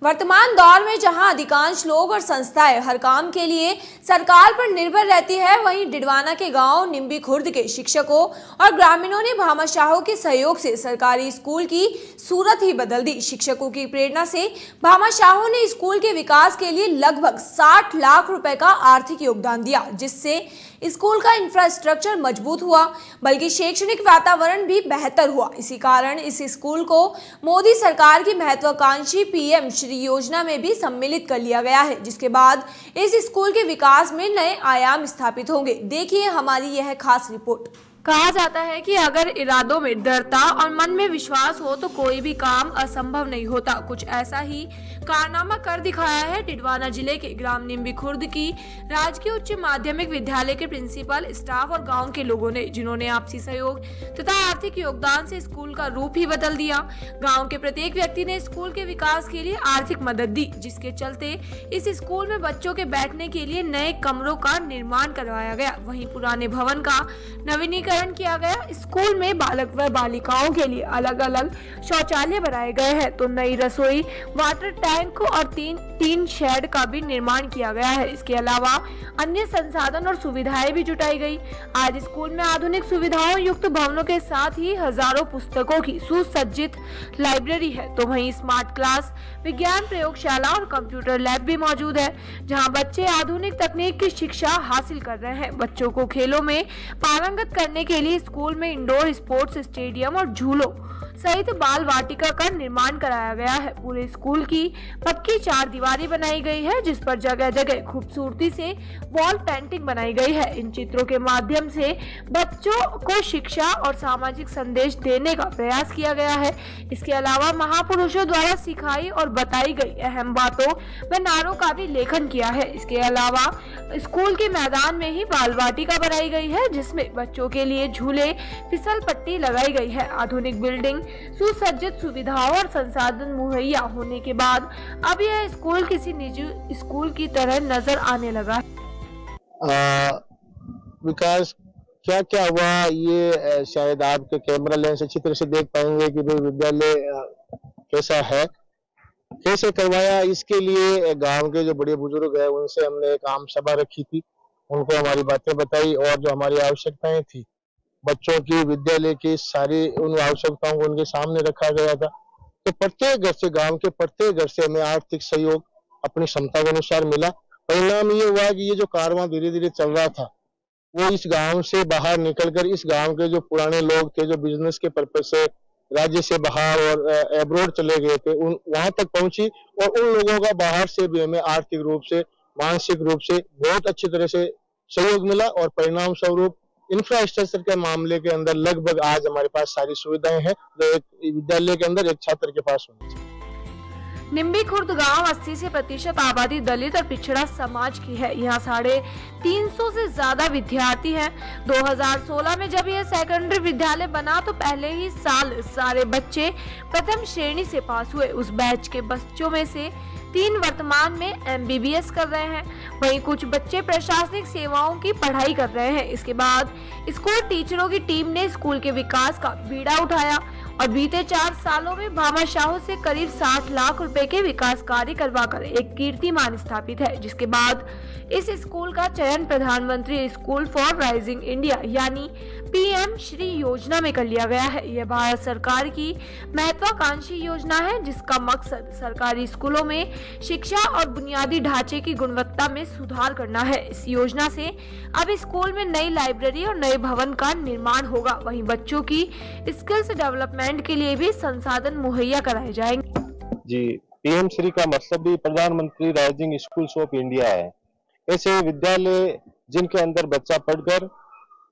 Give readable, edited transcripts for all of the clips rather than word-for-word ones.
वर्तमान दौर में जहां अधिकांश लोग और संस्थाएं हर काम के लिए सरकार पर निर्भर रहती है, वहीं डिडवाना के गांव निम्बी खुर्द के शिक्षकों और ग्रामीणों ने भामाशाहों के सहयोग से सरकारी स्कूल की सूरत ही बदल दी। शिक्षकों की प्रेरणा से भामाशाहों ने स्कूल के विकास के लिए लगभग 60 लाख रुपए का आर्थिक योगदान दिया, जिससे स्कूल का इंफ्रास्ट्रक्चर मजबूत हुआ, बल्कि शैक्षणिक वातावरण भी बेहतर हुआ। इसी कारण इस स्कूल को मोदी सरकार की महत्वाकांक्षी पीएम श्री योजना में भी सम्मिलित कर लिया गया है, जिसके बाद इस स्कूल के विकास में नए आयाम स्थापित होंगे। देखिए हमारी यह खास रिपोर्ट। कहा जाता है कि अगर इरादों में दृढ़ता और मन में विश्वास हो तो कोई भी काम असंभव नहीं होता। कुछ ऐसा ही कारनामा कर दिखाया है डिडवाना जिले के ग्राम निम्बी खुर्द की राजकीय उच्च माध्यमिक विद्यालय के प्रिंसिपल, स्टाफ और गांव के लोगों ने, जिन्होंने आपसी सहयोग तथा आर्थिक योगदान से स्कूल का रूप ही बदल दिया। गाँव के प्रत्येक व्यक्ति ने स्कूल के विकास के लिए आर्थिक मदद दी, जिसके चलते इस स्कूल में बच्चों के बैठने के लिए नए कमरों का निर्माण करवाया गया। वहीं पुराने भवन का नवीनीकरण किया गया। स्कूल में बालक व बालिकाओं के लिए अलग अलग शौचालय बनाए गए हैं, तो नई रसोई, वाटर टैंक और तीन शेड का भी निर्माण किया गया है। इसके अलावा अन्य संसाधन और सुविधाएं भी जुटाई गई। आज स्कूल में आधुनिक सुविधाओं युक्त भवनों के साथ ही हजारों पुस्तकों की सुसज्जित लाइब्रेरी है, तो वहीं स्मार्ट क्लास, विज्ञान प्रयोगशाला और कंप्यूटर लैब भी मौजूद है, जहां बच्चे आधुनिक तकनीक की शिक्षा हासिल कर रहे हैं। बच्चों को खेलों में पारंगत करने के लिए स्कूल में इंडोर स्पोर्ट्स स्टेडियम और झूलों सहित बाल वाटिका का निर्माण कराया गया है। पूरे स्कूल की पक्की 4 दीवारी बनाई गई है, जिस पर जगह जगह खूबसूरती से वॉल पेंटिंग बनाई गई है। इन चित्रों के माध्यम से बच्चों को शिक्षा और सामाजिक संदेश देने का प्रयास किया गया है। इसके अलावा महापुरुषों द्वारा सिखाई और बताई गई अहम बातों व नारों का भी लेखन किया है। इसके अलावा स्कूल के मैदान में ही बाल वाटिका बनाई गई है, जिसमें बच्चों के लिए झूले, फिसल पट्टी लगाई गई है। आधुनिक बिल्डिंग, सुसज्जित सुविधाओं और संसाधन मुहैया होने के बाद अब यह स्कूल किसी निजी स्कूल की तरह नजर आने लगा है। विकास क्या क्या हुआ, ये शायद आपके कैमरा लेंस अच्छी तरह से देख पाएंगे कि भाई विद्यालय कैसा है, कैसे करवाया। इसके लिए गांव के जो बड़े बुजुर्ग हैं उनसे हमने एक आम सभा रखी थी, उनको हमारी बातें बताई और जो हमारी आवश्यकताएं थी, बच्चों की, विद्यालय की सारी उन आवश्यकताओं को उनके सामने रखा गया था। तो प्रत्येक घर से, गांव के प्रत्येक घर से हमें आर्थिक सहयोग अपनी क्षमता के अनुसार मिला। परिणाम ये हुआ कि ये जो कारवां धीरे धीरे चल रहा था, वो इस गांव से बाहर निकलकर इस गांव के जो पुराने लोग थे, जो बिजनेस के पर्पज से राज्य से बाहर और एब्रोड चले गए थे, वहां तक पहुंची और उन लोगों का बाहर से भी हमें आर्थिक रूप से, मानसिक रूप से बहुत अच्छी तरह से सहयोग मिला। और परिणाम स्वरूप इंफ्रास्ट्रक्चर के मामले के अंदर लगभग आज हमारे पास सारी सुविधाएं हैं जो एक विद्यालय के अंदर एक छात्र के पास होनी चाहिए। निम्बी खुर्द गांव 80 से प्रतिशत आबादी दलित और पिछड़ा समाज की है। यहाँ 350 से ज्यादा विद्यार्थी हैं। 2016 में जब यह सेकेंडरी विद्यालय बना तो पहले ही साल सारे बच्चे प्रथम श्रेणी से पास हुए। उस बैच के बच्चों में से 3 वर्तमान में MBBS कर रहे हैं, वहीं कुछ बच्चे प्रशासनिक सेवाओं की पढ़ाई कर रहे हैं। इसके बाद स्कूल टीचरों की टीम ने स्कूल के विकास का बीड़ा उठाया और बीते 4 सालों में भामाशाहों से करीब 60 लाख रुपए के विकास कार्य करवाकर एक कीर्तिमान स्थापित है, जिसके बाद इस स्कूल का चयन प्रधानमंत्री स्कूल फॉर राइजिंग इंडिया यानी पीएम श्री योजना में कर लिया गया है। यह भारत सरकार की महत्वाकांक्षी योजना है, जिसका मकसद सरकारी स्कूलों में शिक्षा और बुनियादी ढांचे की गुणवत्ता में सुधार करना है। इस योजना से अब स्कूल में नई लाइब्रेरी और नए भवन का निर्माण होगा। वहीं बच्चों की स्किल्स डेवलपमेंट के लिए भी संसाधन मुहैया कराए जाएंगे। जी, पीएम श्री का मतलब भी प्रधानमंत्री राइजिंग स्कूल्स ऑफ इंडिया है। ऐसे विद्यालय जिनके अंदर बच्चा पढ़कर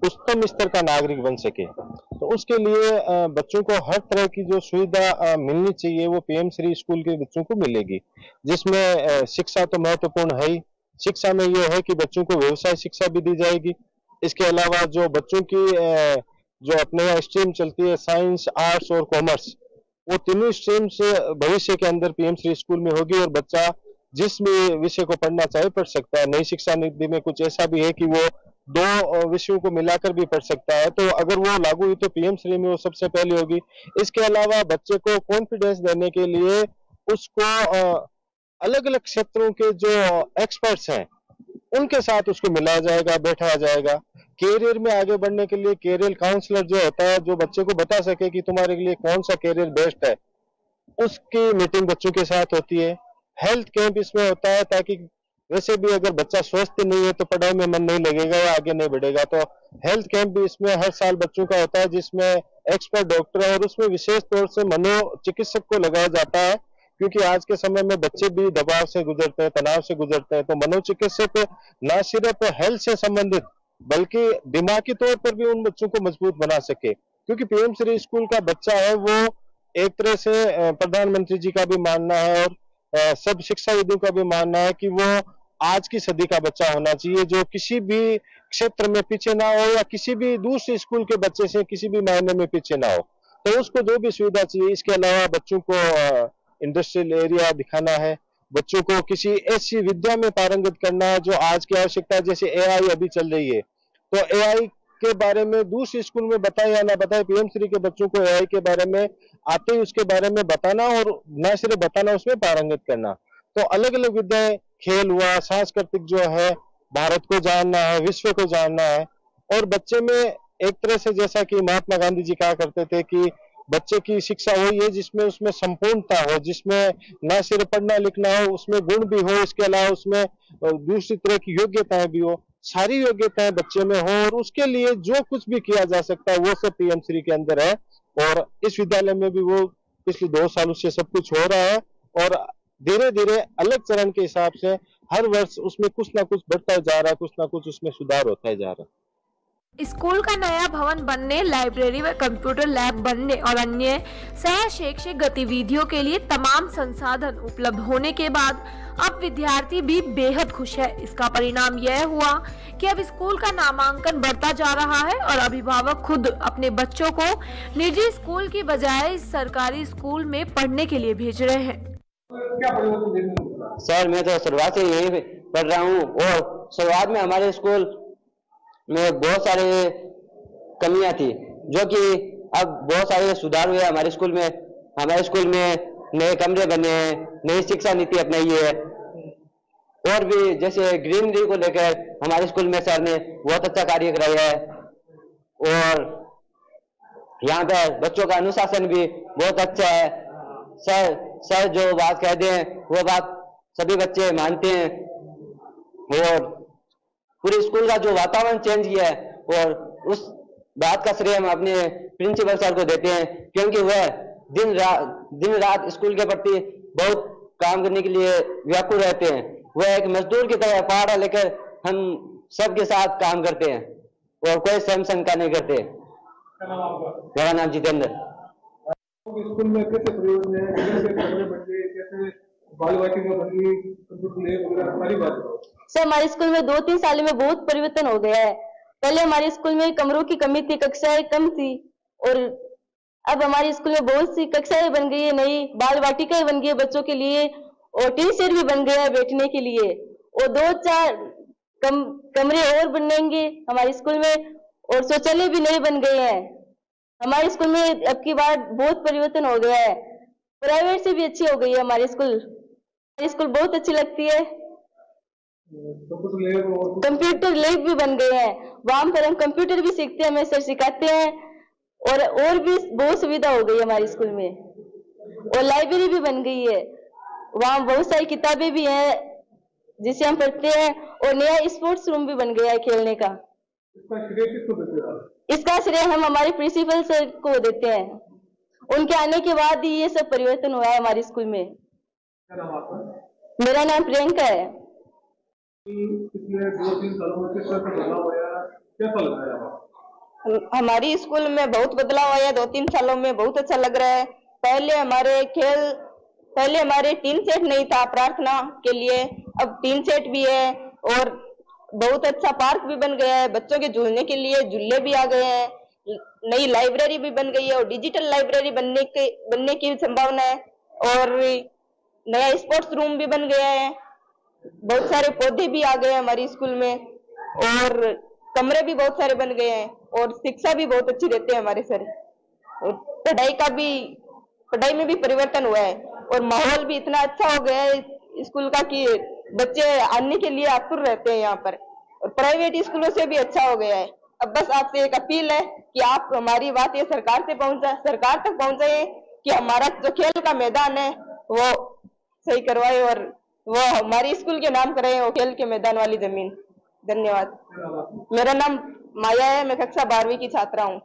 उच्चतम स्तर का नागरिक बन सके, तो उसके लिए बच्चों को हर तरह की जो सुविधा मिलनी चाहिए वो पीएम श्री स्कूल के बच्चों को मिलेगी, जिसमें शिक्षा तो महत्वपूर्ण है ही। शिक्षा में ये है कि बच्चों को व्यवसाय शिक्षा भी दी जाएगी। इसके अलावा जो बच्चों की जो अपने यहाँ स्ट्रीम चलती है, साइंस, आर्ट्स और कॉमर्स, वो तीनों स्ट्रीम से भविष्य के अंदर पीएम श्री स्कूल में होगी और बच्चा जिस भी विषय को पढ़ना चाहे पढ़ सकता है। नई शिक्षा नीति में कुछ ऐसा भी है कि वो 2 विषयों को मिलाकर भी पढ़ सकता है, तो अगर वो लागू हुई तो पीएम श्री में वो सबसे पहले होगी। इसके अलावा बच्चे को कॉन्फिडेंस देने के लिए उसको अलग अलग क्षेत्रों के जो एक्सपर्ट्स हैं उनके साथ उसको मिलाया जाएगा, बैठाया जाएगा। कैरियर में आगे बढ़ने के लिए कैरियर काउंसलर जो होता है, जो बच्चे को बता सके कि तुम्हारे लिए कौन सा कैरियर बेस्ट है, उसकी मीटिंग बच्चों के साथ होती है। हेल्थ कैंप इसमें होता है, ताकि वैसे भी अगर बच्चा स्वस्थ नहीं है तो पढ़ाई में मन नहीं लगेगा या आगे नहीं बढ़ेगा। तो हेल्थ कैंप भी इसमें हर साल बच्चों का होता है, जिसमें एक्सपर्ट डॉक्टर है और उसमें विशेष तौर से मनोचिकित्सक को लगाया जाता है, क्योंकि आज के समय में बच्चे भी दबाव से गुजरते हैं, तनाव से गुजरते हैं। तो मनोचिकित्सक न सिर्फ हेल्थ से संबंधित बल्कि दिमागी तौर पर भी उन बच्चों को मजबूत बना सके, क्योंकि पीएम श्री स्कूल का बच्चा है वो एक तरह से प्रधानमंत्री जी का भी मानना है और सब शिक्षाविदों का भी मानना है कि वो आज की सदी का बच्चा होना चाहिए, जो किसी भी क्षेत्र में पीछे ना हो या किसी भी दूसरे स्कूल के बच्चे से किसी भी मायने में पीछे ना हो। तो उसको जो भी सुविधा चाहिए, इसके अलावा बच्चों को इंडस्ट्रियल एरिया दिखाना है, बच्चों को किसी ऐसी विद्या में पारंगत करना है जो आज की आवश्यकता है। जैसे एआई अभी चल रही है, तो एआई के बारे में दूसरे स्कूल में बताए या ना बताए, पीएम श्री के बच्चों को एआई के बारे में आते ही उसके बारे में बताना और न सिर्फ बताना, उसमें पारंगत करना। तो अलग अलग विद्याएं, खेल हुआ, सांस्कृतिक जो है, भारत को जानना है, विश्व को जानना है। और बच्चे में एक तरह से जैसा कि महात्मा गांधी जी कहा करते थे कि बच्चे की शिक्षा वही है जिसमें उसमें संपूर्णता हो, जिसमें न सिर्फ पढ़ना लिखना हो, उसमें गुण भी हो, इसके अलावा उसमें दूसरी तरह की योग्यताएं भी हो, सारी योग्यताएं बच्चे में हो। और उसके लिए जो कुछ भी किया जा सकता है वो सब पीएम श्री के अंदर है। और इस विद्यालय में भी वो पिछले 2 सालों से सब कुछ हो रहा है और धीरे धीरे अलग चरण के हिसाब से हर वर्ष उसमें कुछ ना कुछ बढ़ता जा रहा है, कुछ ना कुछ उसमें सुधार होता जा रहा है। स्कूल का नया भवन बनने, लाइब्रेरी व कंप्यूटर लैब बनने और अन्य सह शैक्षिक गतिविधियों के लिए तमाम संसाधन उपलब्ध होने के बाद अब विद्यार्थी भी बेहद खुश है। इसका परिणाम यह हुआ कि अब स्कूल का नामांकन बढ़ता जा रहा है और अभिभावक खुद अपने बच्चों को निजी स्कूल की बजाय सरकारी स्कूल में पढ़ने के लिए भेज रहे हैं। सर, मैं तो शुरुआत से यही पढ़ रहा हूँ और शुरुआत में हमारे स्कूल में बहुत सारे कमियां थी, जो कि अब बहुत सारे सुधार हुए हमारे स्कूल में। हमारे स्कूल में नए कमरे बने हैं, नई शिक्षा नीति अपनाई है और भी जैसे ग्रीनरी को लेकर हमारे स्कूल में सर ने बहुत अच्छा कार्य कराया है। और यहाँ पर बच्चों का अनुशासन भी बहुत अच्छा है। सर जो बात कहते हैं वो बात सभी बच्चे मानते हैं और पूरे स्कूल का जो वातावरण चेंज किया है और उस बात का श्रेय हम अपने प्रिंसिपल सर को देते हैं, क्योंकि वह दिन रात स्कूल के प्रति बहुत काम करने के लिए व्याकुल रहते हैं। वह एक मजदूर की तरह पहाड़ा लेकर हम सबके साथ काम करते हैं और कोई स्वयं शंका नहीं करते। मेरा नाम जितेंद्र। स्कूल में कैसे प्रयोग है, कैसे बालवाटिका में बनी, कंप्यूटर लैब वगैरह सारी बात। सर, हमारे स्कूल में 2-3 साल में बहुत परिवर्तन हो गया है। पहले हमारे स्कूल में कमरों की कमी थी, कक्षाएं कम थी और अब हमारे स्कूल में बहुत सी कक्षाएं बन गई है, नई बाल वाटिकाएं बन गई है बच्चों के लिए और टीचर भी बन गया है बैठने के लिए और 2-4 कमरे और बनेंगे हमारे स्कूल में और शौचालय भी नए बन गए हैं। हमारे स्कूल में अब की बार बहुत परिवर्तन हो गया है। प्राइवेट से भी अच्छी हो गई है हमारी स्कूल बहुत अच्छी लगती है। कंप्यूटर लैब भी बन गए हैं, वहां पर हम कंप्यूटर भी सीखते हैं, हमें सर सिखाते हैं और भी बहुत सुविधा हो गई है हमारे स्कूल में। और लाइब्रेरी भी बन गई है, वहाँ बहुत सारी किताबें भी हैं जिसे हम पढ़ते हैं और नया स्पोर्ट्स रूम भी बन गया है खेलने का। इसका श्रेय हम हमारे प्रिंसिपल सर को देते हैं, उनके आने के बाद ही ये सब परिवर्तन हुआ है हमारे स्कूल में। मेरा नाम प्रियंका है। पिछले 2-3 सालों में किस तरह से बदलाव आया, कैसा लग रहा है? हमारी स्कूल में बहुत बदलाव आया, 2-3 सालों में बहुत अच्छा लग रहा है। पहले हमारे टीन सेट नहीं था प्रार्थना के लिए, अब टीन सेट भी है और बहुत अच्छा पार्क भी बन गया है, बच्चों के झूलने के लिए झूले भी आ गए हैं, नई लाइब्रेरी भी बन गई है और डिजिटल लाइब्रेरी बनने की संभावना है और नया स्पोर्ट्स रूम भी बन गया है, बहुत सारे पौधे भी आ गए हैं हमारी स्कूल में और कमरे भी बहुत सारे बन गए हैं और शिक्षा भी बहुत अच्छी देते हैं हमारे सर। और पढ़ाई में भी परिवर्तन हुआ है। और माहौल भी इतना अच्छा हो गया है स्कूल का कि बच्चे आने के लिए आतुर रहते हैं यहाँ पर, और प्राइवेट स्कूलों से भी अच्छा हो गया है। अब बस आपसे एक अपील है कि आप हमारी बात ये सरकार तक पहुंचाए कि हमारा जो खेल का मैदान है वो सही करवाए और वो हमारी स्कूल के नाम कराए वो खेल के मैदान वाली जमीन। धन्यवाद। मेरा नाम माया है, मैं कक्षा 12वीं की छात्रा हूँ।